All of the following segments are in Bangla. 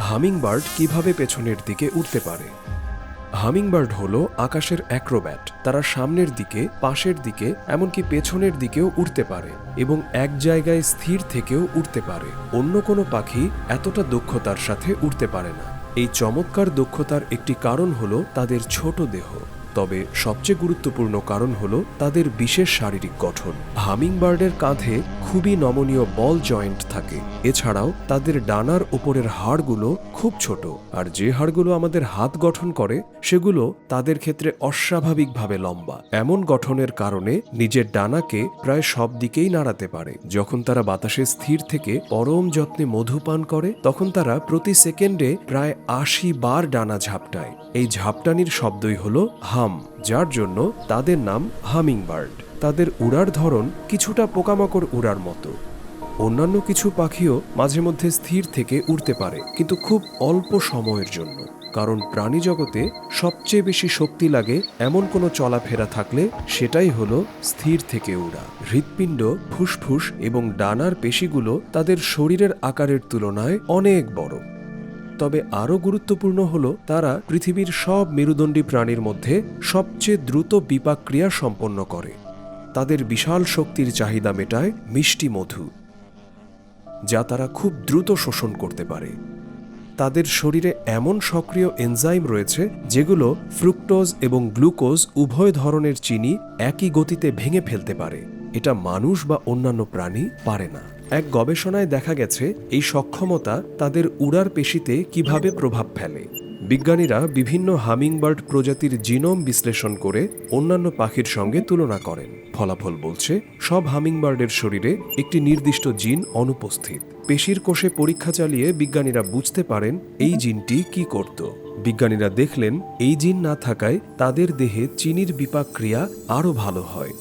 হামিংবার্ড কিভাবে পেছনের দিকে উড়তে পারে? হামিংবার্ড হলো আকাশের অ্যাক্রোব্যাট। তারা সামনের দিকে, পাশের দিকে, এমনকি পেছনের দিকেও উড়তে পারে এবং এক জায়গায় স্থির থেকেও উড়তে পারে। অন্য কোনো পাখি এতটা দক্ষতার সাথে উড়তে পারে না। এই চমৎকার দক্ষতার একটি কারণ হলো তাদের ছোট দেহ, তবে সবচেয়ে গুরুত্বপূর্ণ কারণ হলো তাদের বিশেষ শারীরিক গঠন। হামিংবার্ডের কাঁধে খুবই নমনীয় বল জয়েন্ট থাকে। এছাড়াও তাদের ডানার উপরের হাড়গুলো খুব ছোট, আর যে হাড়গুলো আমাদের হাত গঠন করে সেগুলো তাদের ক্ষেত্রে অস্বাভাবিকভাবে লম্বা। এমন গঠনের কারণে নিজের ডানাকে প্রায় সব দিকেই নাড়াতে পারে। যখন তারা বাতাসে স্থির থেকে পরম যত্নে মধু পান করে, তখন তারা প্রতি সেকেন্ডে প্রায় ৮০ বার ডানা ঝাপটায়। এই ঝাপটানির শব্দই হলো হাম, যার জন্য তাদের নাম হামিংবার্ড। তাদের উড়ার ধরন কিছুটা পোকামাকড় উড়ার মতো। অন্যান্য কিছু পাখিও মাঝে মধ্যে স্থির থেকে উড়তে পারে, কিন্তু খুব অল্প সময়ের জন্য। কারণ প্রাণী জগতে সবচেয়ে বেশি শক্তি লাগে এমন কোনো চলাফেরা থাকলে সেটাই হলো স্থির থেকে উড়া। হৃৎপিণ্ড, ফুসফুস এবং ডানার পেশিগুলো তাদের শরীরের আকারের তুলনায় অনেক বড়। তবে আরও গুরুত্বপূর্ণ হলো তারা পৃথিবীর সব মেরুদণ্ডী প্রাণীর মধ্যে সবচেয়ে দ্রুত বিপাক ক্রিয়া সম্পন্ন করে। তাদের বিশাল শক্তির চাহিদা মেটায় মিষ্টি মধু, যা তারা খুব দ্রুত শোষণ করতে পারে। তাদের শরীরে এমন সক্রিয় এনজাইম রয়েছে যেগুলো ফ্রুক্টোজ এবং গ্লুকোজ উভয় ধরনের চিনি একই গতিতে ভেঙে ফেলতে পারে। এটা মানুষ বা অন্যান্য প্রাণী পারে না। এক গবেষণায় দেখা গেছে এই সক্ষমতা তাদের উড়ার পেশিতে কিভাবে প্রভাব ফেলে। বিজ্ঞানীরা বিভিন্ন হামিংবার্ড প্রজাতির জিনোম বিশ্লেষণ করে অন্যান্য পাখির সঙ্গে তুলনা করেন। ফলাফল বলছে সব হামিংবার্ডের শরীরে একটি নির্দিষ্ট জিন অনুপস্থিত। পেশির কোষে পরীক্ষা চালিয়ে বিজ্ঞানীরা বুঝতে পারেন এই জিনটি কি করত। বিজ্ঞানীরা দেখলেন এই জিন না থাকায় তাদের দেহে চিনির বিপাক ক্রিয়া আরও ভালো হয়।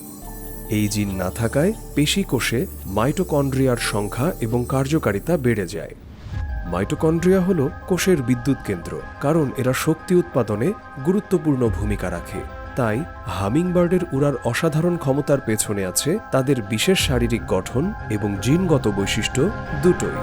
এই জিন না থাকায় পেশি কোষে মাইটোকন্ড্রিয়ার সংখ্যা এবং কার্যকারিতা বেড়ে যায়। মাইটোকন্ড্রিয়া হল কোষের বিদ্যুৎ কেন্দ্র, কারণ এরা শক্তি উৎপাদনে গুরুত্বপূর্ণ ভূমিকা রাখে। তাই হামিংবার্ডের উড়ার অসাধারণ ক্ষমতার পেছনে আছে তাদের বিশেষ শারীরিক গঠন এবং জিনগত বৈশিষ্ট্য দুটোই।